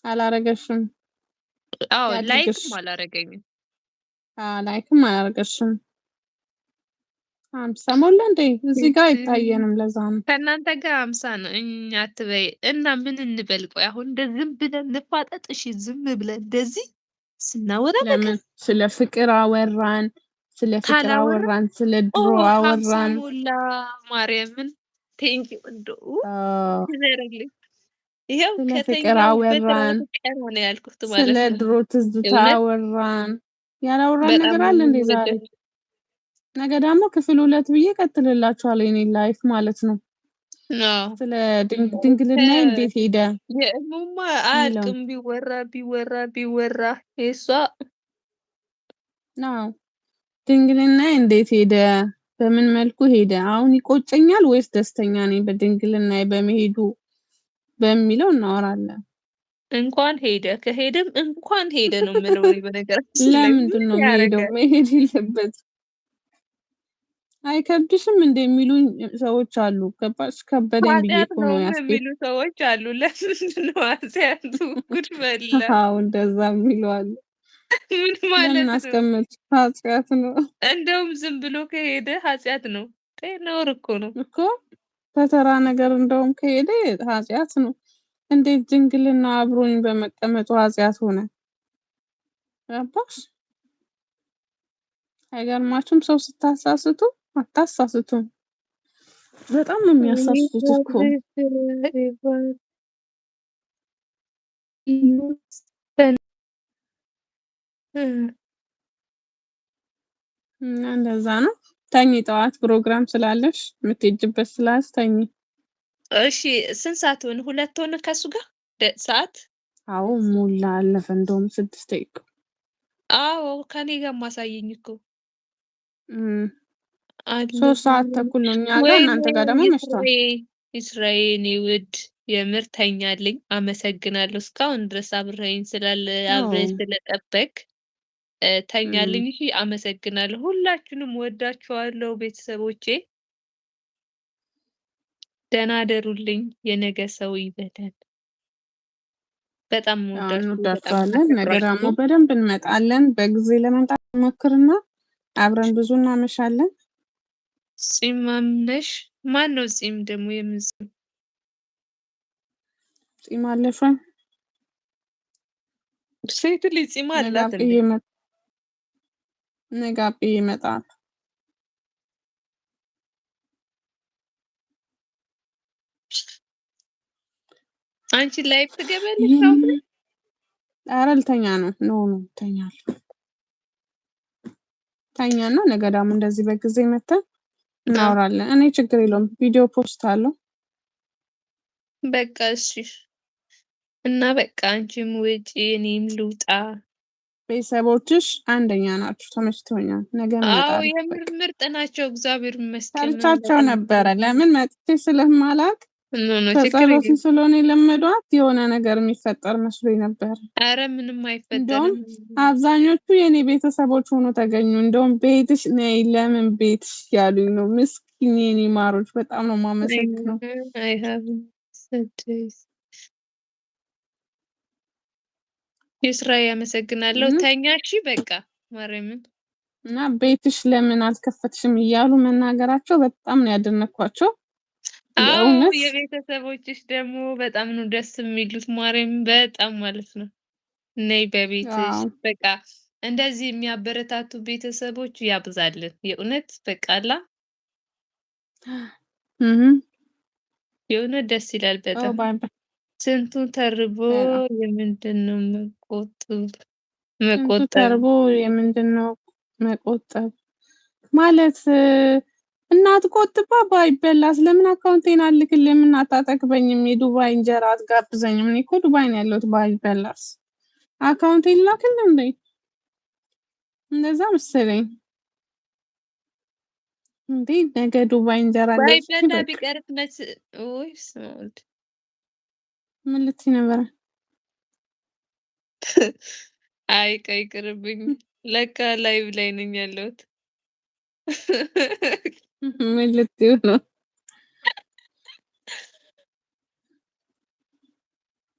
አላረገሽም? አዎ ያድርግሽ። ላይክም አላረገኝም። ላይክም አላረገሽም። 50 ሞላ እንዴ? እዚህ ጋር አይታየንም። ለዛ ነው ከእናንተ ጋር 50 ነው። እኛ አትበይ እና ምን እንበል? ቆይ አሁን እንደ ዝም ብለን እንፋጠጥ? እሺ ዝም ብለን እንደዚህ ስናወራ ነገር ለምን ስለ ፍቅር አወራን? ስለ ፍቅር ካላወራ አወራን፣ ስለ ኦ ድሮ 50 አወራን። ሞላ። ማርያምን ቴንኪው እንደው አዎ፣ ይዘርልኝ። ይኸው ስለ ፍቅር ከተኛውበት አወራን፣ ራሱ ቀን ሆነ ያልኩት ስለ ማለት ነው። ድሮ ትዝታ እውነት አወራን። ያላወራን በጣም ነገር ነው አለ እንዴ ዛሬ? የምወዳችሁ። ነገ ደግሞ ክፍል 2 ብዬ ቀጥልላችኋለሁ የኔ ላይፍ ማለት ነው። አዎ ስለ ድንግልና እንዴት ሄደ የእሙማ የሚለውን አያልቅም። ቢወራ ቢወራ ቢወራ የእሷ ነው። ድንግልና እንዴት ሄደ? በምን መልኩ ሄደ? አሁን ይቆጨኛል ወይስ ደስተኛ ነኝ በድንግልና በመሄዱ በሚለው እናወራለን። እንኳን ሄደ ከሄደም እንኳን ሄደ ነው የምለው እኔ በነገራችን ላይ ለምንድን ምን ነው የሚሄደው? ያደርጋል? መሄድ የለበት አይከብድሽም እንደሚሉኝ ሰዎች አሉ። ገባሽ? ከበደኝ ብዬ ኃጢአት እኮ ነው ነው የሚሉ ሰዎች አሉ። ለምንድን ነው ኃጢአቱ? ጉድ ፈላ። አዎ እንደዛ የሚሉ አሉ። ምን ለምን ማለት ነው? አስቀመጥሽ? ኃጢአት ነው እንደውም ዝም ብሎ ከሄደ ኃጢአት ነው። ነውር እኮ ነው። እኮ በተራ ነገር እንደውም ከሄደ ኃጢአት ነው። እንዴት ድንግልና አብሮኝ በመቀመጡ ኃጢአት ሆነ? ገባሽ? አይገርማችሁም? ሰው ስታሳስቱ አታሳስቱም። በጣም ነው የሚያሳስቱት እኮ። እና እንደዛ ነው። ተኝ፣ ጠዋት ፕሮግራም ስላለሽ የምትሄጂበት ስላስ ተኝ። እሺ ስንት ሰዓት ሆነ? 2 ሆነ ከሱ ጋር ሰዓት? አዎ ሞላ፣ አለፈ። እንደውም 6 ደቂቃ። አዎ ከኔ ጋር ማሳየኝ እኮ አለፈ። 3 ሰዓት ተኩል ነው እኛ ጋር፣ ወይኔ እናንተ ጋር ደግሞ መሽቷል። ይስራዬ የኔ ውድ የምር ተኛልኝ። አመሰግናለሁ እስካሁን ድረስ አብረኸኝ ስላለ አዎ አብረኸኝ ስለጠበቅ እም፣ ተኛልኝ። እሺ አመሰግናለሁ። ሁላችሁንም ወዳችኋለሁ ቤተሰቦቼ። ደህና ደሩልኝ። የነገ ሰው ይበለን። በጣም ያው ወዳችሁ በጣም እንወዳችኋለን። ነገ ደግሞ አከብራችሁ። በደንብ እንመጣለን። በጊዜ ለመምጣት ሞክርና አብረን ብዙ እናመሻለን። ጺማም ነሽ? ማን ነው ጺም ደግሞ? የምን ጺም? ጺም አለፈ። ሴት ልጅ ጺም አላት እንዴ? ነገ አብዬ ይመጣል። አንቺ ላይፍ ትገበልሽ አሁን? ኧረ ልተኛ ነው። ኖ ኖ ተኛለሁ። ተኛና ነገ ደግሞ እንደዚህ በጊዜ መተን እናወራለን። እኔ ችግር የለውም፣ ቪዲዮ ፖስት አለው። በቃ እሺ። እና በቃ አንቺም ውጪ እኔም ልውጣ። ቤተሰቦችሽ አንደኛ ናችሁ፣ ተመችቶኛል። ነገ አዎ እመጣለሁ። የምር በቃ ምርጥ ናቸው፣ እግዚአብሔር ይመስገን። ጠርቻቸው በጣም ነበረ። ለምን መጥቼ ስለማላቅ ኖ ኖ ችግር ከጸሎት የለም። ስለሆነ የለመዷት የሆነ ነገር የሚፈጠር መስሎኝ ነበር። አረ ምንም እንደውም አይፈጠርም። አብዛኞቹ የኔ ቤተሰቦች ሆኖ ተገኙ። እንደውም ቤትሽ ነይ፣ ለምን ቤትሽ ያሉኝ ነው። ምስኪን የኔ ማሮች፣ በጣም ነው የማመሰግነው። አይ ሃቭ የስራ ያመሰግናለሁ። እና ተኛሺ በቃ ማርያምን እና ቤትሽ ለምን አልከፈትሽም እያሉ መናገራቸው በጣም ነው ያደነኳቸው። አዎ የእውነት የቤተሰቦችሽ ደግሞ በጣም ነው ደስ የሚሉት። ማርያም በጣም ማለት ነው። ነይ በቤትሽ አዎ በቃ እንደዚህ የሚያበረታቱ ቤተሰቦች ያብዛልን። የእውነት በቃ አላ እህ የእውነት ደስ ይላል ኦ በጣም። ባይ ባይ። ስንቱ ተርቦ በጣም የምንድን ነው ስንቱ መቆጠብ ተርቦ የምንድን ነው መቆጠብ ማለት? እናት ቆጥባ ባይበላስ ለምን አካውንቴን አልክልህም? እና አታጠግበኝም? የዱባይ እንጀራ አትጋብዘኝም? እኔ እኮ ዱባይ ነው ያለሁት። ባይበላስ አካውንቴን ላክልህ እንዴ? እንደዛ መሰለኝ እንዴ። ነገ ዱባይ እንጀራ ገዝቼ ባይበላ በቃ ቢቀርስ መች ወይ ስሞልድ ምን ልትይ ነበረ? አይ ቆይ ይቅርብኝ። ለካ ላይቭ ላይ ነኝ ያለሁት። ምን ልትይው ነው?